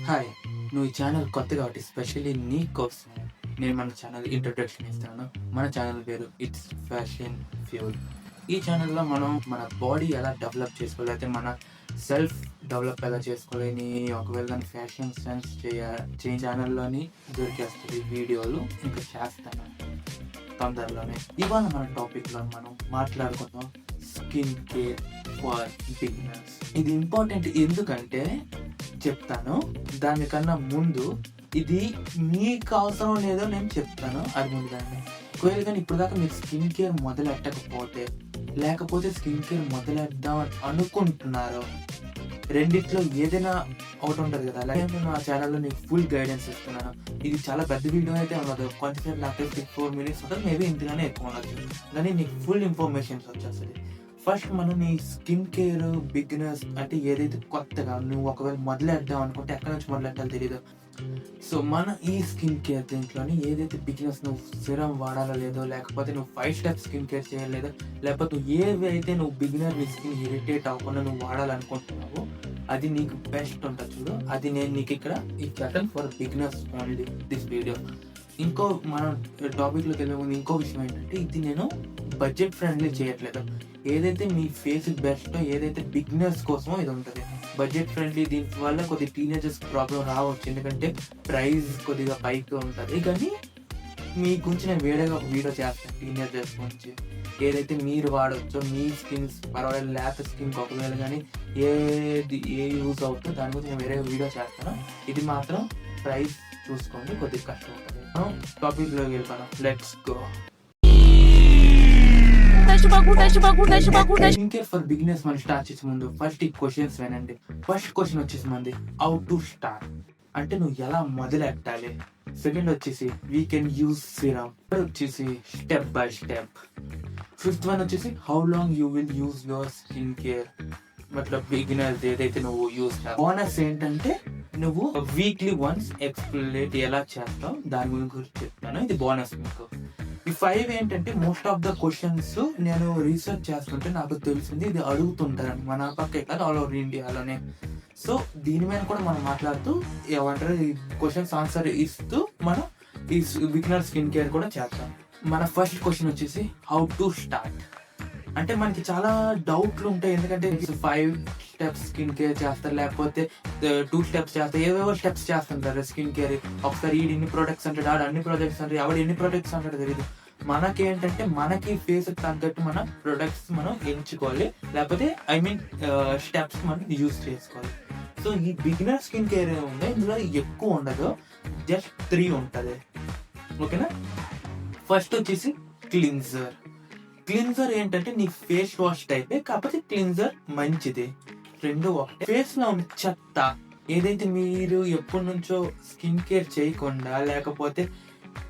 Hi, నువ్వు ఈ channel కొత్త కాబట్టి స్పెషల్లీ నీ కోసం నేను మన ఛానల్ ఇంట్రొడక్షన్ ఇస్తాను. మన ఛానల్ పేరు ఇట్స్ ఫ్యాషన్ ఫ్యూల్. ఈ ఛానల్లో మనం మన బాడీ ఎలా డెవలప్ చేసుకోవాలి, అయితే మన సెల్ఫ్ డెవలప్ ఎలా చేసుకోవాలి అని ఒకవేళ కానీ ఫ్యాషన్ సెన్స్ ఛానల్లోని దొరికేస్తుంది వీడియోలు ఇంకా చేస్తాను తొందరలోనే. ఇవాళ మన టాపిక్లో మనం మాట్లాడుకుందాం స్కిన్ కేర్ ఫర్ బిగినర్స్. ఇది ఇంపార్టెంట్ ఎందుకంటే చెప్తాను, దానికన్నా ముందు ఇది మీకు అవసరం లేదో నేను చెప్తాను. అది ముందుగానే ఒకవేళ కానీ ఇప్పుడు దాకా మీరు స్కిన్ కేర్ మొదలెట్టకపోతే లేకపోతే స్కిన్ కేర్ మొదలెద్దాం అనుకుంటున్నారో రెండిట్లో ఏదైనా ఒకటి ఉంటుంది కదా. అలాగే నేను ఆ ఛానల్లో నీకు ఫుల్ గైడెన్స్ ఇస్తున్నాను. ఇది చాలా పెద్ద వీడియో అయితే ఉండదు, కొంచెంసేపు నాకు 4 minutes ఉంటుంది, మేబీ ఇంతగానే ఎక్కువ ఉండదు, కానీ నీకు ఫుల్ ఇన్ఫర్మేషన్స్ వచ్చేస్తుంది. ఫస్ట్ మనం నీ స్కిన్ కేర్ బిగినర్స్ అంటే ఏదైతే కొత్తగా నువ్వు ఒకవేళ మొదలెద్దాం అనుకుంటే ఎక్కడి నుంచి మొదలెట్టాలో తెలియదు. సో మన ఈ స్కిన్ కేర్ దీంట్లోని ఏదైతే బిగినర్స్ నువ్వు సిరం వాడాలో లేదో, లేకపోతే నువ్వు 5 steps స్కిన్ కేర్ చేయలేదో, లేకపోతే నువ్వు ఏవైతే నువ్వు బిగినర్ నీ స్కిన్ ఇరిటేట్ అవ్వకుండా నువ్వు వాడాలనుకుంటున్నావో అది నీకు బెస్ట్ ఉంటుంది చూడు. అది నేను నీకు ఇక్కడ ఈ pattern for beginners only this video. ఇంకో మనం టాపిక్లోకి వెళ్ళే ముందు ఇంకో విషయం ఏంటంటే ఇది నేను బడ్జెట్ ఫ్రెండ్లీ చేయట్లేదు. ఏదైతే మీ ఫేస్ బెస్టో ఏదైతే బిగినర్స్ కోసమో ఇది ఉంటుంది బడ్జెట్ ఫ్రెండ్లీ. దీని వల్ల కొద్దిగా టీనేజర్స్ ప్రాబ్లం రావచ్చు, ఎందుకంటే ప్రైస్ కొద్దిగా పైకి ఉంటుంది. కానీ మీ గురించి నేను వేరేగా ఒక వీడియో చేస్తాను టీనేజర్స్ గురించి, ఏదైతే మీరు వాడచ్చో మీ స్కిన్స్ పర్వాలేదు లేత స్కిన్కి ఒకవేళ కానీ ఏ యూజ్ అవుతుందో దాని గురించి నేను వేరే వీడియో చేస్తాను. ఇది మాత్రం ప్రైస్ చూసుకోండి, కొద్దిగా కష్టం ఉంటుంది. మనం టాపిక్లోకి వెళ్ళిపోదాం, let's go. Skin care for beginners మనం స్టార్ట్ చేసే ముందు ఫస్ట్ ఈ క్వశ్చన్స్ వినండి. ఫస్ట్ క్వశ్చన్ వచ్చేసి మంది హౌ టు స్టార్ట్, అంటే నువ్వు ఎలా మొదలెట్టాలి. సెకండ్ వచ్చేసి we can use serum. Third వచ్చేసి step by step. Fifth one వచ్చేసి how long you will use your skin care మతలబ్ బిగినర్స్ ఏదైతే నువ్వు యూజ్ చేస్తావు. బోనస్ ఏంటంటే నువ్వు వీక్లీ వన్స్ ఎక్స్ప్లెయిన్ ఎలా చేస్తావు దాని గురించి చెప్తాను, ఇది బోనస్ మీకు. ఈ 5 ఏంటంటే మోస్ట్ ఆఫ్ ద క్వశ్చన్స్ నేను రీసెర్చ్ చేస్తుంటే నాకు తెలిసింది ఇది అడుగుతుంటారు మన పక్క కాదు ఆల్ ఓవర్ ఇండియాలోనే. సో దీని మీద కూడా మనం మాట్లాడుతూ ఏమంటారు ఈ క్వశ్చన్స్ ఆన్సర్ ఇస్తూ మనం ఈ బిగినర్ స్కిన్ కేర్ కూడా చేస్తాం. మన ఫస్ట్ క్వశ్చన్ వచ్చేసి హౌ టు స్టార్ట్. అంటే మనకి చాలా డౌట్లు ఉంటాయి, ఎందుకంటే 5 steps స్కిన్ కేర్ చేస్తారు, లేకపోతే 2 steps చేస్తారు, ఏవేవో స్టెప్స్ చేస్తుంటారు స్కిన్ కేర్. ఒకసారి ఈడు ఇన్ని ప్రొడక్ట్స్ అంటాడు, ఆడు అన్ని ప్రొడక్ట్స్ అంటాడు, ఎవడు ఎన్ని ప్రొడక్ట్స్ అంటాడు తెలియదు. మనకేంటంటే మనకి ఫేస్ తగ్గట్టు మన ప్రొడక్ట్స్ మనం ఎంచుకోవాలి, లేకపోతే స్టెప్స్ మనం యూజ్ చేసుకోవాలి. సో ఈ బిగినర్ స్కిన్ కేర్ ఉంది, ఇందులో ఎక్కువ ఉండదు, జస్ట్ 3 ఉంటుంది. ఓకేనా. ఫస్ట్ వచ్చేసి క్లిన్జర్. క్లిన్జర్ ఏంటంటే నీ ఫేస్ వాష్ టైపే, కాకపోతే క్లిన్జర్ మంచిది. రెండు ఒకటే. ఫేస్ లో ఉన్న చెత్త ఏదైతే మీరు ఎప్పటి నుంచో స్కిన్ కేర్ చేయకుండా, లేకపోతే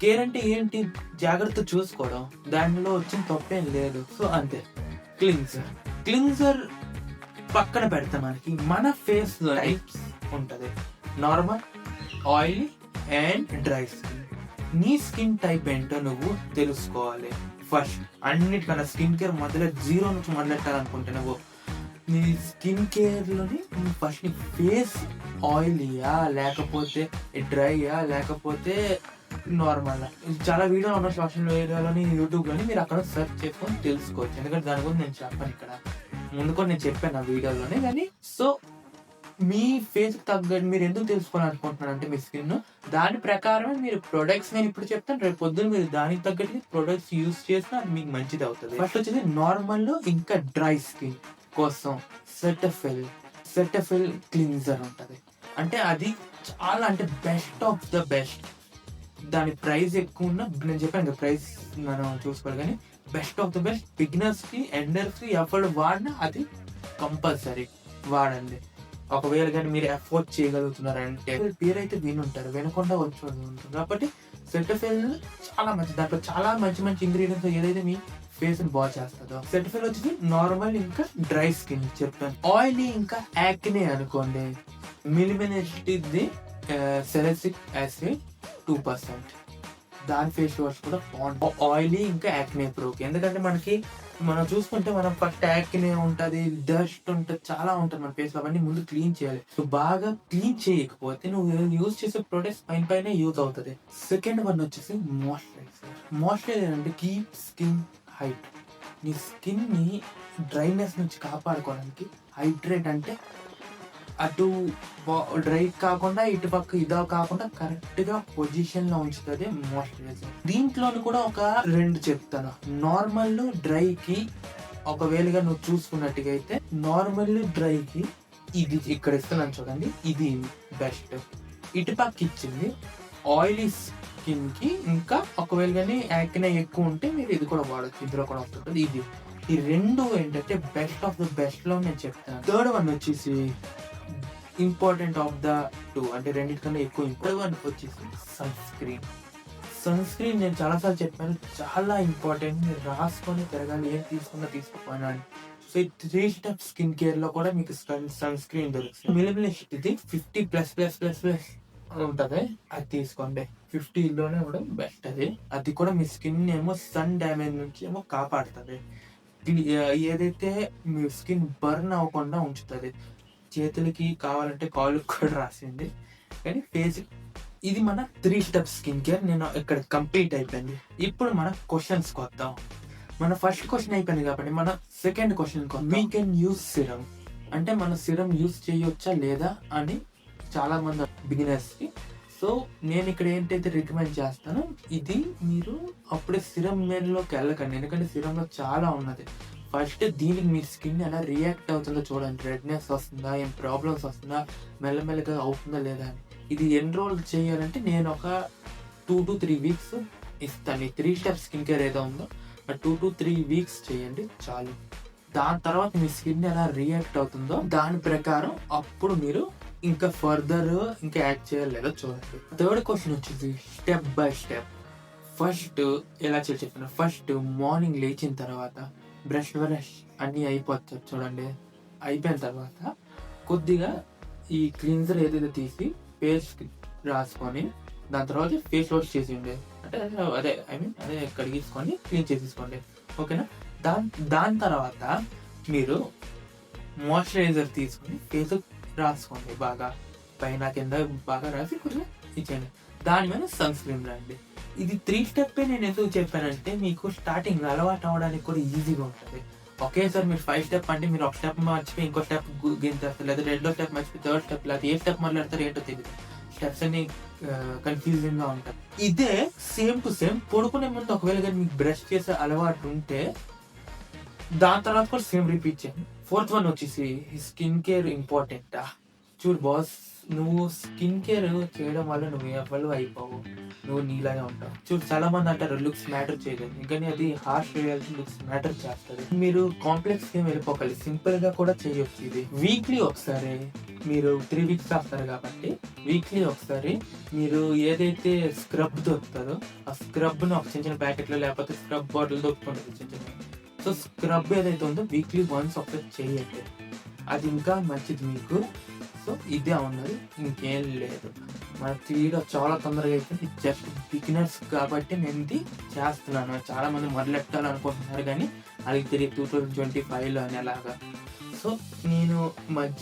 కేర్ అంటే ఏంటి జాగ్రత్త చూసుకోవడం, దానిలో వచ్చిన తప్పేం లేదు. సో అంతే. క్లిన్జర్ పక్కన పెడతా మనకి మన ఫేస్ టైప్స్ ఉంటది, normal, oily and dry skin. నీ స్కిన్ టైప్ ఏంటో నువ్వు తెలుసుకోవాలి ఫస్ట్. అన్నిటికన్నా స్కిన్ కేర్ మొదలెట్ 0 నుంచి మొదలెట్టాలనుకుంటే నువ్వు నీ స్కిన్ కేర్లోని ఫస్ట్ నీ ఫేస్ ఆయిలీయా లేకపోతే డ్రైయా లేకపోతే నార్మల్. చాలా వీడియోలు ఉన్నాయి సోషల్ మీడియాలోని యూట్యూబ్లోని, మీరు అక్కడ సెర్చ్ చేసుకొని తెలుసుకోవచ్చు, ఎందుకంటే దాని గురించి నేను చెప్పాను ఇక్కడ ముందు కూడా నేను చెప్పాను ఆ వీడియోలోనే. కానీ సో మీ ఫేస్కి తగ్గట్టు మీరు ఎందుకు తెలుసుకోవాలనుకుంటున్నారు అంటే మీ స్కిన్ దాని ప్రకారమే మీరు ప్రొడక్ట్స్ నేను ఇప్పుడు చెప్తాను, రేపు పొద్దున్న మీరు దానికి తగ్గట్టు ప్రొడక్ట్స్ యూజ్ చేసినా అది మీకు మంచిది అవుతుంది. ఫస్ట్ వచ్చేసి నార్మల్ ఇంకా డ్రై స్కిన్ కోసం సెటఫిల్ క్లిన్జర్ ఉంటుంది. అంటే అది చాలా అంటే బెస్ట్ ఆఫ్ ద బెస్ట్. దాని ప్రైస్ ఎక్కువ ఉన్న నేను చెప్పాను కదా ప్రైస్ మనం చూసుకోవాలి, కానీ బెస్ట్ ఆఫ్ ద బెస్ట్. బిగినర్స్కి ఎండర్స్కి ఎవరు వాడినా అది కంపల్సరీ వాడండి. ఒకవేళ కానీ మీరు అఫోర్డ్ చేయగలుగుతున్నారంటే పేరు అయితే వినుంటారు, వినకుండా వచ్చి ఉంటుంది. కాబట్టి సెటఫిల్ చాలా మంచి, దాంట్లో చాలా మంచి మంచి ఇంగ్రీడియంట్స్ ఏదైతే మీ ఫేస్ ని బాగా చేస్తుందో. సెటఫిల్ వచ్చేసి నార్మల్ ఇంకా డ్రై స్కిన్ చెప్తాను. ఆయిలీ ఇంకా యాక్నే అనుకోండి, మిలిమినేటిది సెలసిక్ యాసిడ్ 2%, దాని ఫేస్ వాష్ కూడా బాగుంటుంది. ఆయిలీ ఇంకా యాక్నే ప్రోకి, ఎందుకంటే మనకి మనం చూసుకుంటే మనం ఫస్ట్ యాక్నే ఉంటుంది, డస్ట్ ఉంటుంది, చాలా ఉంటుంది మన ఫేస్ లో. అవన్నీ ముందు క్లీన్ చేయాలి. నువ్వు బాగా క్లీన్ చేయకపోతే నువ్వు యూజ్ చేసే ప్రొడక్ట్స్ పైన యూజ్ అవుతుంది. సెకండ్ వన్ వచ్చేసి మాయిశ్చరైజర్. మాయిశ్చరైజర్ అంటే కీప్ స్కిన్ హైట్. నీ స్కిన్ ని డ్రైనెస్ నుంచి కాపాడుకోవడానికి, హైడ్రేట్ అంటే అటు డ్రై కాకుండా ఇటు పక్క ఇదో కాకుండా కరెక్ట్ గా పొజిషన్ లో ఉంచుతుంది మాయిశ్చరైజర్. దీంట్లోని కూడా ఒక 2 చెప్తాను. నార్మల్ డ్రైకి ఒకవేళగా నువ్వు చూసుకున్నట్టుగా అయితే నార్మల్ డ్రైకి ఇది ఇక్కడ ఇస్తున్నాను చూడండి, ఇది బెస్ట్. ఇటు పక్క ఇచ్చింది ఆయిలీ స్కిన్ కి. ఇంకా ఒకవేళ కానీ యాక్నే ఎక్కువ ఉంటే మీరు ఇది కూడా వాడచ్చు, ఇందులో కూడా వస్తుంటుంది. ఇది ఈ 2 ఏంటంటే బెస్ట్ ఆఫ్ ద బెస్ట్ లో నేను చెప్తాను. థర్డ్ వన్ వచ్చేసి ఇంపార్టెంట్ ఆఫ్ ద 2, అంటే రెండింటికన్నా ఎక్కువ ఇంపార్టెంట్ వచ్చేసి సన్ స్క్రీన్. సన్ స్క్రీన్ నేను చాలాసార్లు చెప్పాను, చాలా ఇంపార్టెంట్. మీరు రాసుకొని తిరగాలి, ఏం తీసుకోపోయినా. సో ఈ 3 స్టెప్ స్కిన్ కేర్ లో కూడా మీకు సన్ స్క్రీన్ దొరుకుతుంది. మినిమలిస్ట్ ఇది 50++++ ఉంటుంది, అది తీసుకోండి. 50లోనే కూడా బెస్ట్. అది కూడా మీ స్కిన్ ఏమో సన్ డ్యామేజ్ నుంచి ఏమో కాపాడుతుంది. ఏదైతే మీ స్కిన్ బర్న్ అవ్వకుండా ఉంచుతుంది. చేతులకి కావాలంటే కాళ్ళకి కూడా రాసింది, కానీ ఫేస్. ఇది మన 3 స్టెప్ స్కిన్ కేర్ నేను ఇక్కడ కంప్లీట్ అయిపోయింది. ఇప్పుడు మన క్వశ్చన్స్ వద్దాం. మన ఫస్ట్ క్వశ్చన్ అయిపోయింది కాబట్టి మన second question, we can use serum. అంటే మన సిరమ్ యూజ్ చేయొచ్చా లేదా అని చాలా మంది బిగినర్స్ కి. సో నేను ఇక్కడ ఏంటైతే రికమెండ్ చేస్తానో, ఇది మీరు అప్పుడే సిరమ్ లోకి వెళ్ళకండి, ఎందుకంటే సిరమ్ లో చాలా ఉన్నది. ఫస్ట్ దీనికి మీ స్కిన్ ఎలా రియాక్ట్ అవుతుందో చూడండి. రెడ్నెస్ వస్తుందా, ఏం ప్రాబ్లమ్స్ వస్తుందా, మెల్లమెల్లగా అవుతుందా లేదా అని. ఇది ఎన్రోల్ చేయాలంటే నేను ఒక 2 to 3 వీక్స్ ఇస్తాను. ఈ 3 స్టెప్ స్కిన్ కేర్ ఏదో ఉందో 2 to 3 వీక్స్ చేయండి చాలు. దాని తర్వాత మీ స్కిన్ ఎలా రియాక్ట్ అవుతుందో దాని ప్రకారం అప్పుడు మీరు ఇంకా ఫర్దర్ ఇంకా యాడ్ చేయాలి లేదో చూడండి. థర్డ్ క్వశ్చన్ వచ్చేసి స్టెప్ బై స్టెప్. ఫస్ట్ ఎలా చెప్తున్నా, ఫస్ట్ మార్నింగ్ లేచిన తర్వాత బ్రష్ అన్నీ అయిపోతాయి చూడండి. అయిపోయిన తర్వాత కొద్దిగా ఈ క్లీన్జర్ ఏదైతే తీసి ఫేస్ రాసుకొని దాని తర్వాత ఫేస్ వాష్ చేసి ఉండే, అంటే అదే కడిగించుకొని క్లీన్ చేసేసుకోండి, ఓకేనా. దాని తర్వాత మీరు మాయిశ్చరైజర్ తీసుకొని ఫేస్ రాసుకోండి, బాగా పైన కింద బాగా రాసి కొంచెం ఇచ్చేయండి. దాని మీద సన్ స్క్రీన్ రండి. ఇది 3 స్టెప్ నేను ఎందుకు చెప్పానంటే మీకు స్టార్టింగ్ అలవాటు అవడానికి కూడా ఈజీగా ఉంటుంది. ఒకేసారి మీరు 5 స్టెప్ అంటే మీరు ఒక స్టెప్ మర్చిపోయి ఇంకో స్టెప్ గింతేస్తారు, లేదా 2వ స్టెప్ మర్చిపోయి 3rd స్టెప్, లేదా ఏ స్టెప్ మొదలెడతారు ఏంటో తెలియదు. స్టెప్స్ అన్ని కన్ఫ్యూజింగ్ గా ఉంటాయి. ఇదే సేమ్ టు సేమ్ పడుకునే ముందు ఒకవేళ కానీ మీకు బ్రష్ చేసే అలవాటు ఉంటే దాని తర్వాత కూడా సేమ్ రిపీట్ చేయండి. 4th వన్ వచ్చేసి స్కిన్ కేర్ ఇంపార్టెంటా. చూడు బాస్, నువ్వు స్కిన్ కేర్ చేయడం వల్ల నువ్వు ఎవరు అయిపోవు, నువ్వు నీలాగే ఉంటావు. చూడు చాలా మంది అంటారు లుక్స్ మ్యాటర్ చేయలేదు, కానీ అది హార్ష్ రియాలిటీ, లుక్స్ మ్యాటర్ చేస్తుంది. మీరు కాంప్లెక్స్ కి వెళ్ళిపోగలి, సింపుల్ గా కూడా చేయొచ్చు. ఇది వీక్లీ ఒకసారి, మీరు 3 వీక్స్ వస్తారు కాబట్టి వీక్లీ ఒకసారి మీరు ఏదైతే స్క్రబ్ దొరుకుతుందో ఆ స్క్రబ్ ను ఒక చిన్న చిన్న ప్యాకెట్ లో లేకపోతే స్క్రబ్ బాటిల్ దొరుకుతుంది చిన్న చిన్న. సో స్క్రబ్ ఏదైతే ఉందో వీక్లీ వన్స్ ఒకసారి చేయండి, అది ఇంకా మంచిది మీకు. సో ఇదే ఉన్నది, ఇంకేం లేదు. మన వీడియో చాలా తొందరగా అయిపోయింది. జస్ట్ బిగినర్స్ కాబట్టి నేను ఇది చేస్తున్నాను. చాలా మంది మొదలెట్టాలనుకుంటున్నారు కానీ అది తెలియదు 2025లో అని అలాగా. సో నేను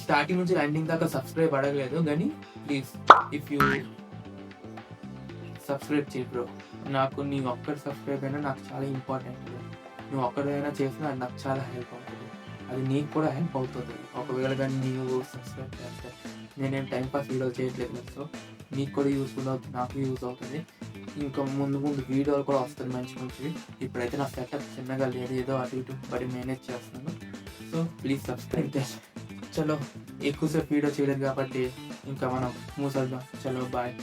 స్టార్టింగ్ నుంచి ఎండింగ్ దాకా సబ్స్క్రైబ్ అడగలేదు, కానీ ప్లీజ్ ఇఫ్ యూ సబ్స్క్రైబ్ చేయి బ్రో. నాకు నీ ఒక్కటి సబ్స్క్రైబ్ అయినా నాకు చాలా ఇంపార్టెంట్. నువ్వు ఒక్కడైనా చేసినా అది నాకు చాలా హెల్ప్ అవుతుంది, అది నీకు కూడా హెల్ప్ అవుతుంది. ఒకవేళ కానీ నీవు సబ్స్క్రైబ్ చేస్తే, నేనేం టైంపాస్ వీడియోలు చేయట్లేదు కదా, సో నీకు కూడా యూస్ఫుల్ అవుతుంది, నాకు యూజ్ అవుతుంది. ఇంకా ముందు వీడియోలు కూడా వస్తుంది మంచి మంచివి. ఇప్పుడైతే నా సెటప్ చిన్నగా లేదు, ఏదో అటు ఇటు పడి మేనేజ్ చేస్తున్నాను. సో ప్లీజ్ సబ్స్క్రైబ్ చేసి. చలో ఎక్కువసేపు వీడియో చేయలేదు కాబట్టి ఇంకా మనం మూసేద్దాం. చలో బాయ్.